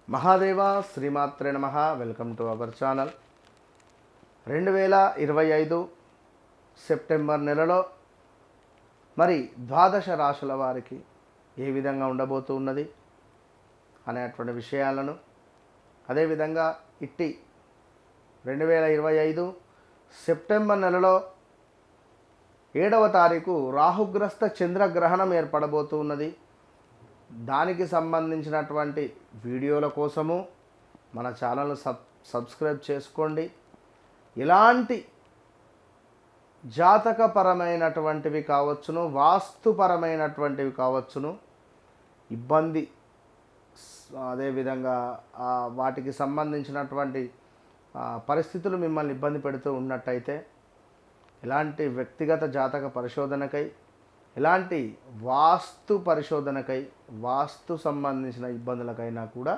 మహాదేవ శ్రీమాత్రే నమ. Welcome to our channel. 2025 September నెలలో మరి ద్వాదశ రాశుల వారికి ఏ విధంగా ఉండబోతున్నది అనేటువంటి విషయాలను, అదేవిధంగా ఇట్టి 2025 సెప్టెంబర్ నెలలో 7వ తారీఖు రాహుగ్రస్త చంద్రగ్రహణం ఏర్పడబోతున్నది. దానికి సంబంధించినటువంటి వీడియోల కోసము మన ఛానల్ను సబ్స్క్రైబ్ చేసుకోండి. ఇలాంటి జాతకపరమైనటువంటివి కావచ్చును, వాస్తుపరమైనటువంటివి కావచ్చును, ఇబ్బంది అదేవిధంగా వాటికి సంబంధించినటువంటి పరిస్థితులు మిమ్మల్ని ఇబ్బంది పెడుతూ ఉన్నట్టయితే ఇలాంటి వ్యక్తిగత జాతక పరిశోధనకై, ఇలాంటి వాస్తు పరిశోధనకై, వాస్తు సంబంధించిన ఇబ్బందులకైనా కూడా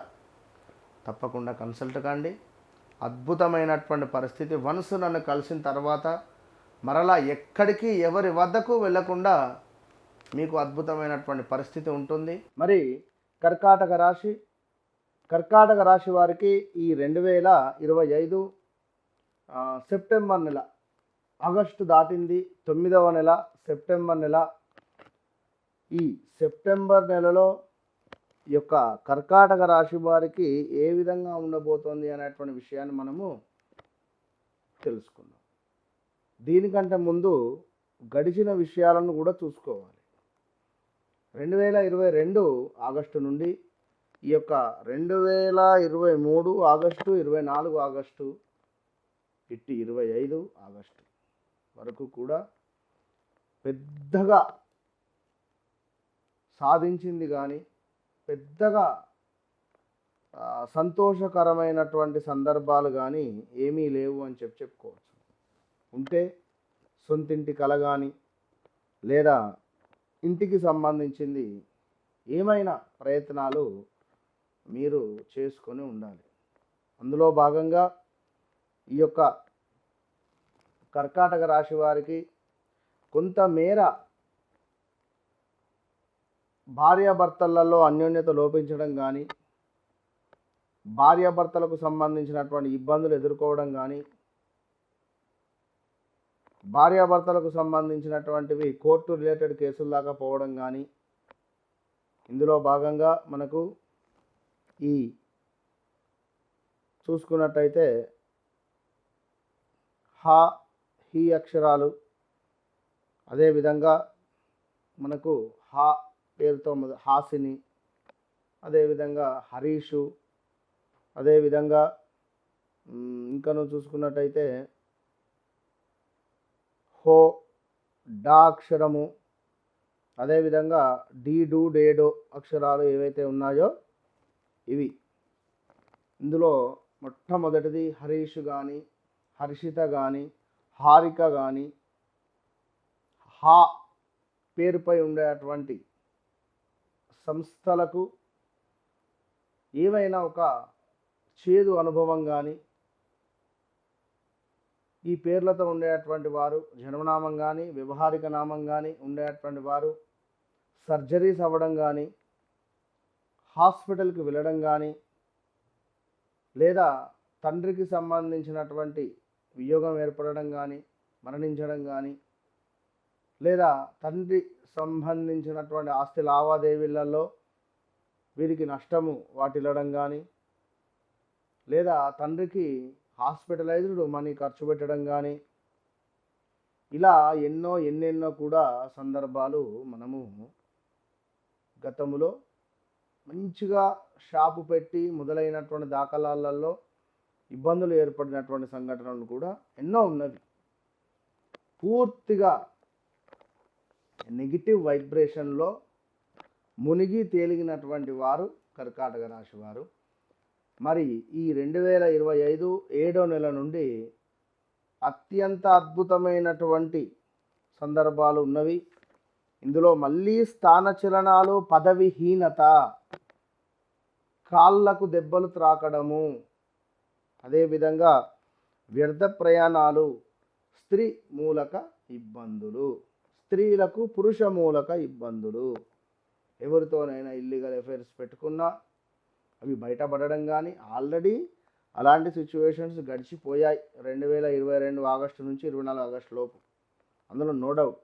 తప్పకుండా కన్సల్ట్ కండి. అద్భుతమైనటువంటి పరిస్థితి. వన్స్ నన్ను కలిసిన తర్వాత మరలా ఎక్కడికి ఎవరి వద్దకు వెళ్ళకుండా మీకు అద్భుతమైనటువంటి పరిస్థితి ఉంటుంది. మరి కర్కాటక రాశి వారికి ఈ 2025 సెప్టెంబర్ నెల, ఆగస్టు దాటింది, 9వ నెల సెప్టెంబర్ నెల. ఈ సెప్టెంబర్ నెలలో ఈ యొక్క కర్కాటక రాశి వారికి ఏ విధంగా ఉండబోతోంది అనేటువంటి విషయాన్ని మనము తెలుసుకుందాం. దీనికంటే ముందు గడిచిన విషయాలను కూడా చూసుకోవాలి. 2022 ఆగస్టు నుండి ఈ యొక్క 2023 ఆగస్టు, 24 ఆగస్టు, ఇట్టి 25 ఆగస్టు వరకు కూడా పెద్దగా సాధించింది కానీ, పెద్దగా సంతోషకరమైనటువంటి సందర్భాలు కానీ ఏమీ లేవు అని చెప్పుకోవచ్చు. ఉంటే సొంతింటి కల కానీ, లేదా ఇంటికి సంబంధించింది ఏమైనా ప్రయత్నాలు మీరు చేసుకొని ఉండాలి. అందులో భాగంగా ఈ యొక్క కర్కాటక రాశి వారికి కొంతమేర భార్యాభర్తలలో అన్యోన్యత లోపించడం కానీ, భార్యాభర్తలకు సంబంధించినటువంటి ఇబ్బందులు ఎదుర్కోవడం కానీ, భార్యాభర్తలకు సంబంధించినటువంటివి కోర్టు రిలేటెడ్ కేసుల దాకా పోవడం కానీ, ఇందులో భాగంగా మనకు ఈ చూసుకున్నట్టయితే హా, హీ అక్షరాలు, అదేవిధంగా మనకు హా పేరుతో హాసిని, అదేవిధంగా హరీషు, అదేవిధంగా ఇంకను చూసుకున్నట్టయితే హో, డా అక్షరము, అదేవిధంగా డీ, డూ, డేడో అక్షరాలు ఏవైతే ఉన్నాయో ఇవి. ఇందులో మొట్టమొదటిది హరీష్ కానీ, హర్షిత కానీ, హారిక కానీ, హా పేరుపై ఉండేటువంటి సంస్థలకు ఏవైనా ఒక చేదు అనుభవం కానీ, ఈ పేర్లతో ఉండేటువంటి వారు జన్మనామం కానీ, వ్యవహారిక నామం కానీ ఉండేటువంటి వారు సర్జరీస్ అవ్వడం కానీ, హాస్పిటల్కి వెళ్ళడం కానీ, లేదా తండ్రికి సంబంధించినటువంటి వియోగం ఏర్పడడం కానీ, మరణించడం కానీ, లేదా తండ్రి సంబంధించినటువంటి ఆస్తి లావాదేవీలలో వీరికి నష్టము వాటిల్లడం కానీ, లేదా తండ్రికి హాస్పిటలైజ్డ్ మనీ ఖర్చు పెట్టడం కానీ, ఇలా ఎన్నెన్నో కూడా సందర్భాలు మనము గతంలో మంచిగా షాపు పెట్టి మొదలైనటువంటి దాఖలాలలో ఇబ్బందులు ఏర్పడినటువంటి సంఘటనలు కూడా ఎన్నో ఉన్నవి. పూర్తిగా నెగిటివ్ వైబ్రేషన్లో మునిగి తేలిగినటువంటి వారు కర్కాటక రాశి వారు. మరి ఈ 2025 7వ నెల నుండి అత్యంత అద్భుతమైనటువంటి సందర్భాలు ఉన్నవి. ఇందులో మళ్ళీ స్థానచలనాలు, పదవిహీనత, కాళ్ళకు దెబ్బలు త్రాకడము, అదేవిధంగా వ్యర్థ ప్రయాణాలు, స్త్రీ మూలక ఇబ్బందులు, స్త్రీలకు పురుష మూలక ఇబ్బందులు, ఎవరితోనైనా ఇల్లీగల్ అఫైర్స్ పెట్టుకున్నా, అవి బయటపడడం కానీ ఆల్రెడీ అలాంటి సిచ్యువేషన్స్ గడిచిపోయాయి 2022 ఆగస్టు నుంచి 24 ఆగస్టు లోపు, అందులో నో డౌట్.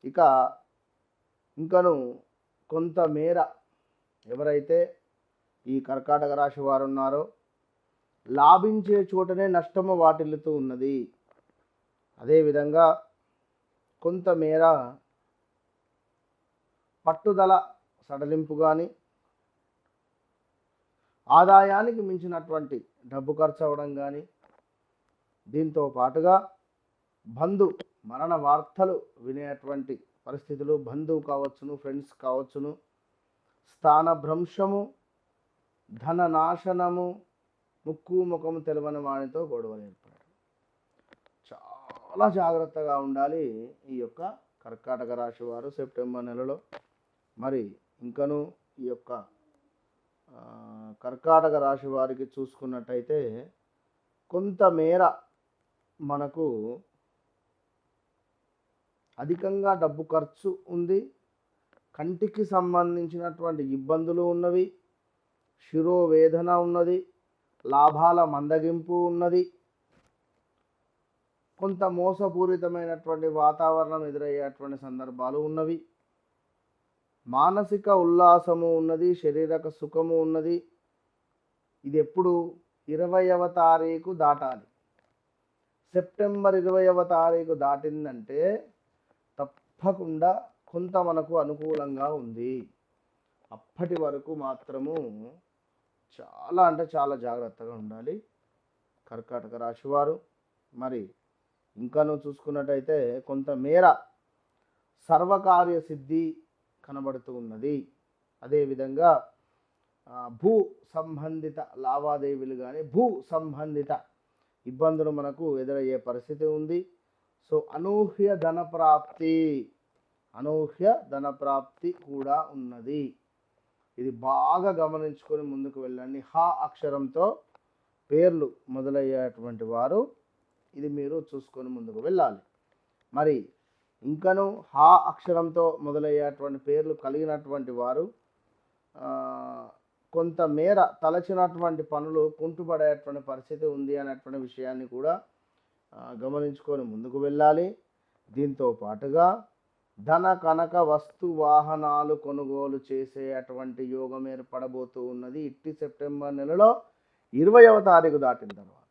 ఇక ఇంకను కొంతమేర ఎవరైతే ఈ కర్కాటక రాశి వారు ఉన్నారో లాభించే చోటనే నష్టము వాటిల్లుతూ ఉన్నది. అదేవిధంగా కొంతమేర పట్టుదల సడలింపు కానీ ఆదాయానికి మించినటువంటి డబ్బు ఖర్చు అవ్వడం కానీ, దీంతో పాటుగా బంధు మరణ వార్తలు వినేటువంటి పరిస్థితులు, బంధువు కావచ్చును, ఫ్రెండ్స్ కావచ్చును, స్థానభ్రంశము, ధన నాశనము, ముక్కు ముఖము తెలవని వానితో గొడవలు ఏర్పడడం. చాలా జాగ్రత్తగా ఉండాలి ఈ యొక్క కర్కాటక రాశి వారు సెప్టెంబర్ నెలలో. మరి ఇంకను ఈ యొక్క కర్కాటక రాశి వారికి చూసుకున్నట్టయితే కొంతమేర మనకు అధికంగా డబ్బు ఖర్చు ఉంది, కంటికి సంబంధించినటువంటి ఇబ్బందులు ఉన్నవి, శిరోవేదన ఉన్నది, లాభాల మందగింపు ఉన్నది, కొంత మోసపూరితమైనటువంటి వాతావరణం ఎదురయ్యేటువంటి సందర్భాలు ఉన్నవి, మానసిక ఉల్లాసము ఉన్నది, శారీరక సుఖము ఉన్నది. ఇది ఎప్పుడు 20వ తారీఖు దాటాలి. సెప్టెంబర్ 20వ తారీఖు దాటిందంటే తప్పకుండా కొంత మనకు అనుకూలంగా ఉంది. అప్పటి వరకు మాత్రము చాలా అంటే చాలా జాగ్రత్తగా ఉండాలి కర్కాటక రాశివారు. మరి ఇంకాను చూసుకున్నట్టయితే కొంతమేర సర్వకార్య సిద్ధి కనబడుతూ ఉన్నది. అదేవిధంగా భూ సంబంధిత లావాదేవీలు కానీ భూ సంబంధిత ఇబ్బందులు మనకు ఎదురయ్యే పరిస్థితి ఉంది. సో అనూహ్య ధన ప్రాప్తి కూడా ఉన్నది. ఇది బాగా గమనించుకొని ముందుకు వెళ్ళండి. హా అక్షరంతో పేర్లు మొదలయ్యేటువంటి వారు ఇది మీరు చూసుకొని ముందుకు వెళ్ళాలి. మరి ఇంకను హా అక్షరంతో మొదలయ్యేటువంటి పేర్లు కలిగినటువంటి వారు కొంతమేర తలచినటువంటి పనులు కుంటుపడేటువంటి పరిస్థితి ఉంది అనేటువంటి విషయాన్ని కూడా గమనించుకొని ముందుకు వెళ్ళాలి. దీంతో పాటుగా ధన కనక వస్తు వాహనాలు కొనుగోలు చేసే అటువంటి యోగం ఏర్పడబోతూ ఉన్నది. ఇట్టి సెప్టెంబర్ నెలలో 20వ తారీఖు దాటిన తర్వాత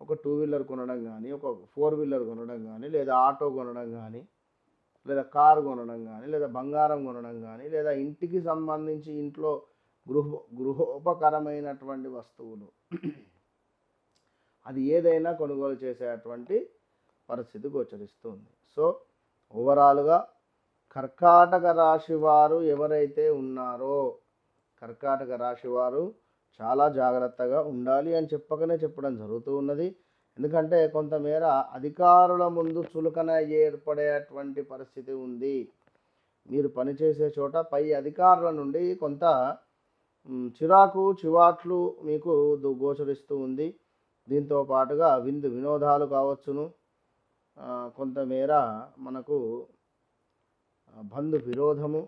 ఒక 2 వీలర్ కొనడం కానీ, ఒక 4 వీలర్ కొనడం కానీ, లేదా ఆటో కొనడం కానీ, లేదా కారు కొనడం కానీ, లేదా బంగారం కొనడం కానీ, లేదా ఇంటికి సంబంధించి ఇంట్లో గృహోపకరమైనటువంటి వస్తువులు అది ఏదైనా కొనుగోలు చేసేటువంటి పరిస్థితి గోచరిస్తుంది. సో ఓవరాల్గా కర్కాటక రాశి వారు ఎవరైతే ఉన్నారో కర్కాటక రాశి వారు చాలా జాగ్రత్తగా ఉండాలి అని చెప్పడం జరుగుతూ ఉన్నది. ఎందుకంటే కొంతమేర అధికారుల ముందు చులకన ఏర్పడేటువంటి పరిస్థితి ఉంది. మీరు పనిచేసే చోట పై అధికారుల నుండి కొంత చిరాకు చివాట్లు మీకు గోచరిస్తూ ఉంది. దీంతో పాటుగా వినోదాలు కావచ్చును, కొంతమేర మనకు బంధు విరోధము,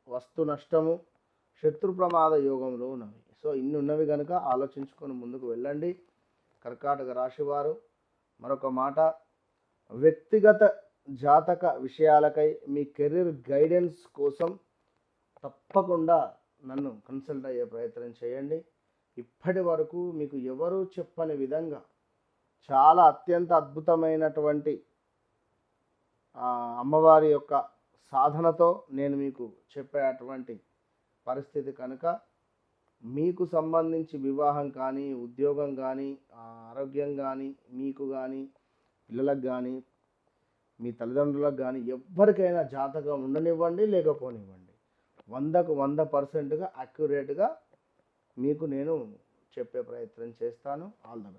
వస్తు నష్టము, శత్రు ప్రమాద యోగంలో ఉన్నవి. సో ఇన్ని ఉన్నవి కనుక ఆలోచించుకొని ముందుకు వెళ్ళండి కర్కాటక రాశివారు. మరొక మాట, వ్యక్తిగత జాతక విషయాలకై మీ కెరీర్ గైడెన్స్ కోసం తప్పకుండా నన్ను కన్సల్ట్ అయ్యే ప్రయత్నం చేయండి. ఇప్పటి వరకు మీకు ఎవరూ చెప్పని విధంగా చాలా అత్యంత అద్భుతమైనటువంటి అమ్మవారి యొక్క సాధనతో నేను మీకు చెప్పేటువంటి పరిస్థితి కనుక మీకు సంబంధించి వివాహం కానీ, ఉద్యోగం కానీ, ఆరోగ్యం కానీ, మీకు కానీ, పిల్లలకు కానీ, మీ తల్లిదండ్రులకు కానీ ఎవ్వరికైనా జాతకం ఉండనివ్వండి లేకపోనివ్వండి, 100కు 100% అక్యురేట్గా మీకు నేను చెప్పే ప్రయత్నం చేస్తాను. All the best.